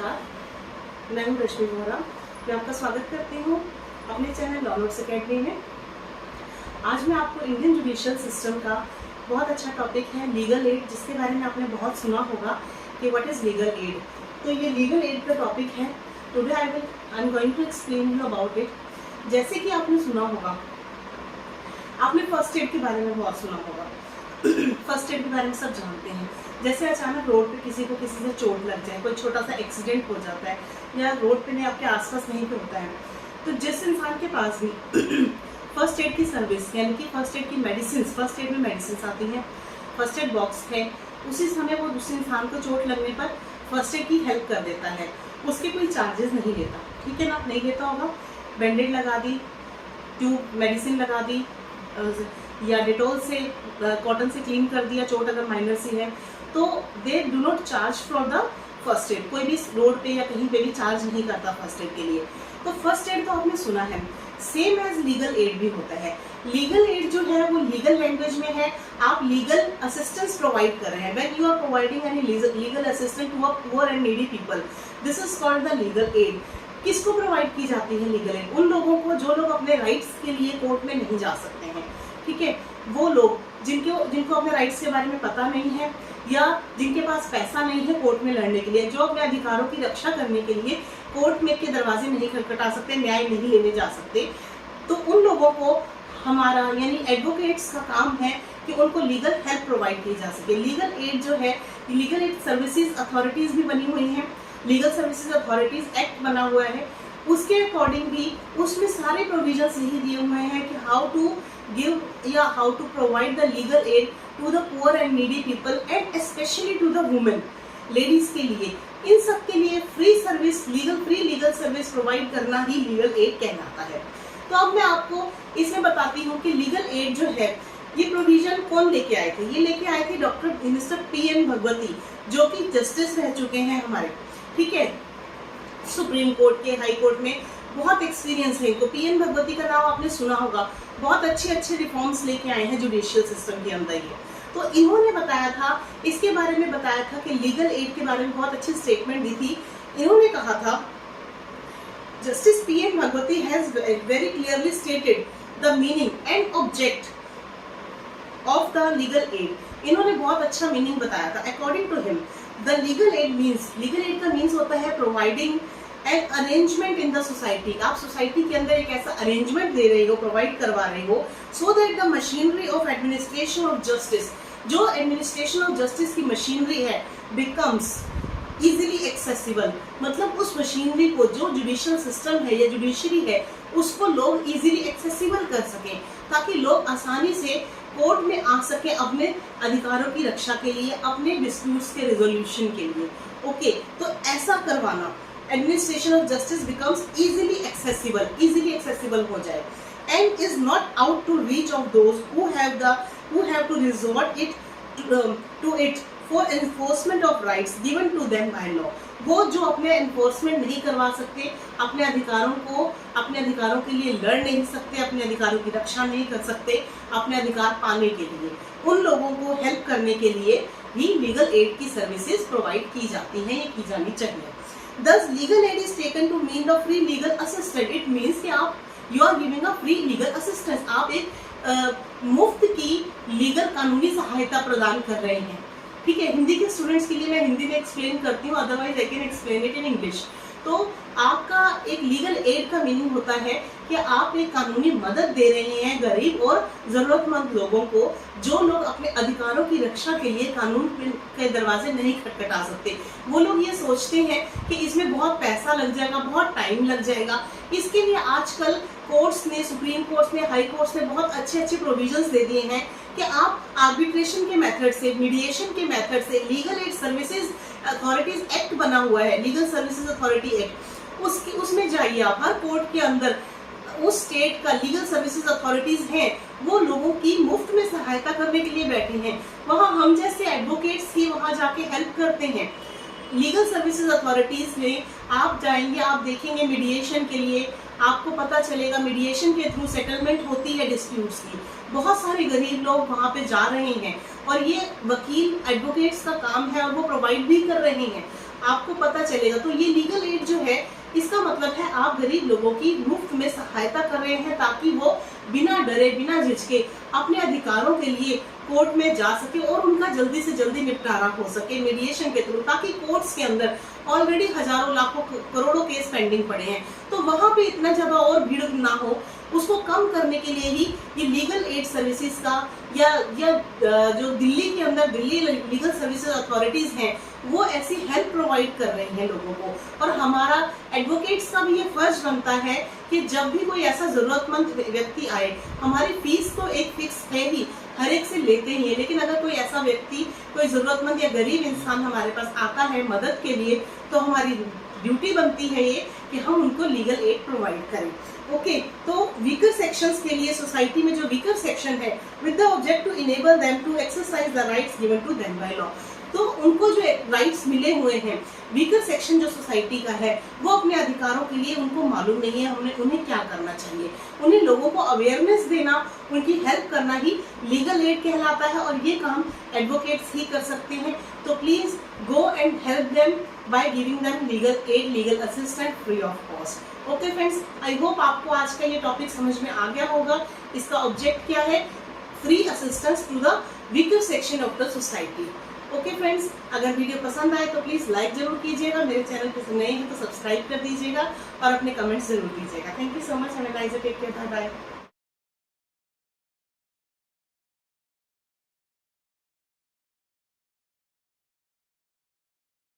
नमस्कार, मैं हूँ रश्मि वोहरा। मैं आपका स्वागत करती हूँ अपने चैनल लॉ नोट्स अकेडमी में। आज मैं आपको इंडियन जुडिशियल सिस्टम का बहुत अच्छा टॉपिक है लीगल एड, जिसके बारे में आपने बहुत सुना होगा कि व्हाट इज़ लीगल एड। तो ये लीगल एड का टॉपिक है। Today I am going to explain you about it. जैसे कि आपने सुना होगा, आपने फर्स्ट एड के बारे में बहुत सुना होगा। फर्स्ट एड के बारे में सब जानते हैं। जैसे अचानक रोड पे किसी से चोट लग जाए, कोई छोटा सा एक्सीडेंट हो जाता है या रोड पे नहीं, आपके आसपास नहीं पे होता है, तो जिस इंसान के पास भी फर्स्ट एड की सर्विस यानी कि फर्स्ट एड की मेडिसिन, फर्स्ट एड में मेडिसिन आती हैं, फर्स्ट एड बॉक्स है, उसी समय वो दूसरे इंसान को चोट लगने पर फर्स्ट एड की हेल्प कर देता है। उसके कोई चार्जेस नहीं लेता, ठीक है ना, नहीं लेता होगा। बैंडेड लगा दी, ट्यूब मेडिसिन लगा दी, या डिटॉल से कॉटन से क्लीन कर दिया, चोट अगर माइनर सी है तो they do not charge for the first aid. कोई भी रोड पे या कहीं पे भी चार्ज नहीं करता फर्स्ट एड के लिए। तो फर्स्ट एड तो आपने सुना है, सेम एज लीगल एड भी होता है। लीगल एड जो है वो लीगल लैंग्वेज में है, आप लीगल असिस्टेंस प्रोवाइड कर रहे हैं। When you are providing any legal assistance to a poor and needy people, this is called the legal aid. किसको प्रोवाइड की जाती है लीगल एड? उन लोगों को जो लोग अपने राइट्स के लिए कोर्ट में नहीं जा सकते हैं, ठीक है। वो लोग जिनको अपने राइट्स के बारे में पता नहीं है या जिनके पास पैसा नहीं है कोर्ट में लड़ने के लिए, जो अपने अधिकारों की रक्षा करने के लिए कोर्ट में के दरवाजे नहीं खटखटा सकते, न्याय नहीं लेने जा सकते, तो उन लोगों को हमारा यानी एडवोकेट्स का काम है कि उनको लीगल हेल्प प्रोवाइड की जा सके। लीगल एड जो है, लीगल एड सर्विसेज अथॉरिटीज भी बनी हुई हैं, लीगल सर्विसेज अथॉरिटीज एक्ट बना हुआ है, उसके अकॉर्डिंग भी उसमें सारे प्रोविजंस यही दिए हुए हैं कि हाउ टू गिव या how to provide the legal aid to the poor and needy people and specially to the women, ladies के लिए। इन सब के लिए free service, free legal service provide करना ही लीगल एड कहलाता है। तो अब मैं आपको इसमें बताती हूँ कि लीगल एड जो है ये प्रोविजन कौन लेके आए थे। ये लेके आए थे डॉक्टर मिस्टर पी.एन. भगवती, जो कि जस्टिस रह चुके हैं हमारे, ठीक है, सुप्रीम कोर्ट के, हाई कोर्ट में बहुत एक्सपीरियंस है इनको। पी.एन. भगवती का नाम आपने सुना होगा। बहुत अच्छे रिफॉर्म्स लेके आए हैं जुडिशियल सिस्टम के अंदर ये। तो इन्होंने बताया था, इसके बारे में बताया था कि लीगल एड के बारे में बहुत अच्छी स्टेटमेंट दी थी। इन्होंने कहा था, justice P N. Bhagwati has very clearly stated the meaning and object of the legal aid. इन्होंने बहुत अच्छा मीनिंग बताया था। According to him the legal aid means, legal aid का मीन्स होता है providing an arrangement in the society. आप सोसाइटी के अंदर एक ऐसा अरेंजमेंट दे रहे हो, प्रोवाइड करवा रहे हो, so that the machinery of administration of justice, जो एडमिनिस्ट्रेशन ऑफ जस्टिस की मशीनरी है, बिकम्स इजीली एक्सेसिबल। मतलब उस मशीनरी को, जो जुडिशियल सिस्टम है या जुडिशरी है, उसको लोग इजीली एक्सेसिबल कर सकें, ताकि लोग आसानी से कोर्ट में आ सके अपने अधिकारों की रक्षा के लिए, अपने डिस्प्यूट्स के रिजोल्यूशन के लिए। ओके, तो ऐसा करवाना, administration of justice becomes easily accessible हो जाए, and is not out to reach of those who have to resort to it for enforcement of rights given to them by law. वो जो अपने एनफोर्समेंट नहीं करवा सकते, अपने अधिकारों के लिए लड़ नहीं सकते, अपने अधिकारों की रक्षा नहीं कर सकते, अपने अधिकार पाने के लिए, उन लोगों को हेल्प करने के लिए भी लीगल एड की सर्विसेज प्रोवाइड की जाती हैं, ये की जानी चाहिए। Thus, legal aid is taken to mean the free legal assistance. It means कि आप you are giving a free legal assistance. आप एक मुफ्त की लीगल कानूनी सहायता प्रदान कर रहे हैं, ठीक है। हिंदी के स्टूडेंट्स के लिए मैं हिंदी में एक्सप्लेन करती हूँ, otherwise I can explain it in English. तो आपका एक लीगल एड का मीनिंग होता है कि आप एक कानूनी मदद दे रहे हैं गरीब और ज़रूरतमंद लोगों को, जो लोग अपने अधिकारों की रक्षा के लिए कानून के दरवाजे नहीं खटखटा सकते। वो लोग ये सोचते हैं कि इसमें बहुत पैसा लग जाएगा, बहुत टाइम लग जाएगा। इसके लिए आजकल कोर्ट्स ने, सुप्रीम कोर्ट्स ने, हाई कोर्ट्स ने बहुत अच्छे प्रोविजंस दे दिए हैं कि आप आर्बिट्रेशन के मेथड से, मीडिएशन के मेथड से, legal aid services authorities act बना हुआ है, लीगल सर्विसेज अथॉरिटी एक्ट, उसमें जाइए आप। हर कोर्ट के अंदर उस स्टेट का लीगल सर्विसेज अथॉरिटीज हैं, वो लोगों की मुफ्त में सहायता करने के लिए बैठे हैं। वहाँ हम जैसे एडवोकेट्स की वहाँ जाके हेल्प करते हैं। लीगल सर्विसेज अथॉरिटीज में आप जाएंगे, आप देखेंगे मीडिएशन के लिए, आपको पता चलेगा मीडिएशन के थ्रू सेटलमेंट होती है डिस्प्यूट्स की। बहुत सारे गरीब लोग वहाँ पे जा रहे हैं और ये वकील एडवोकेट्स का काम है और वो प्रोवाइड भी कर रहे हैं। आपको पता चलेगा। तो ये लीगल एड जो है, इसका मतलब है आप गरीब लोगों की मुफ्त में सहायता कर रहे हैं, ताकि वो बिना डरे बिना झिझके अपने अधिकारों के लिए कोर्ट में जा सके और उनका जल्दी से जल्दी निपटारा हो सके मीडिएशन के थ्रू, ताकि कोर्ट्स के अंदर ऑलरेडी हजारों लाखों करोड़ों केस पेंडिंग पड़े हैं, तो वहां पे इतना ज्यादा और भीड़ ना हो, उसको कम करने के लिए ही ये लीगल एड सर्विसेज का या जो दिल्ली के अंदर दिल्ली लीगल सर्विसेज अथॉरिटीज हैं, वो ऐसी हेल्प प्रोवाइड कर रही हैं लोगों को। और हमारा एडवोकेट्स का भी ये फर्ज बनता है कि जब भी कोई ऐसा जरूरतमंद व्यक्ति आए, हमारी फीस तो एक फिक्स है ही, हर एक से लेते ही है, लेकिन अगर कोई ऐसा व्यक्ति, कोई जरूरतमंद या गरीब इंसान हमारे पास आता है मदद के लिए, तो हमारी ड्यूटी बनती है ये कि हम उनको लीगल एड प्रोवाइड करें। ओके, तो वीकर सेक्शंस के लिए सोसाइटी में जो वीकर सेक्शन है, with the object to enable them to exercise the rights given to them by law, तो उनको जो राइट्स मिले हुए हैं, वीकर सेक्शन जो सोसाइटी का है, वो अपने अधिकारों के लिए उनको मालूम नहीं है उन्हें क्या करना चाहिए। उन्हें लोगों को अवेयरनेस देना, उनकी हेल्प करना ही लीगल एड कहलाता है, और ये काम एडवोकेट्स ही कर सकते हैं। तो please go and help them by giving them legal aid, legal assistant free of cost. Okay friends, I hope आपको आज का ये टॉपिक समझ में आ गया होगा। इसका ऑब्जेक्ट क्या है? Free assistance to the weaker section of the society. Okay friends, अगर वीडियो पसंद आए तो प्लीज लाइक जरूर कीजिएगा, मेरे चैनल पे नए हैं तो सब्सक्राइब कर दीजिएगा और अपने कमेंट्स जरूर दीजिएगा। Thank you so much, have a nice day, take care, bye bye.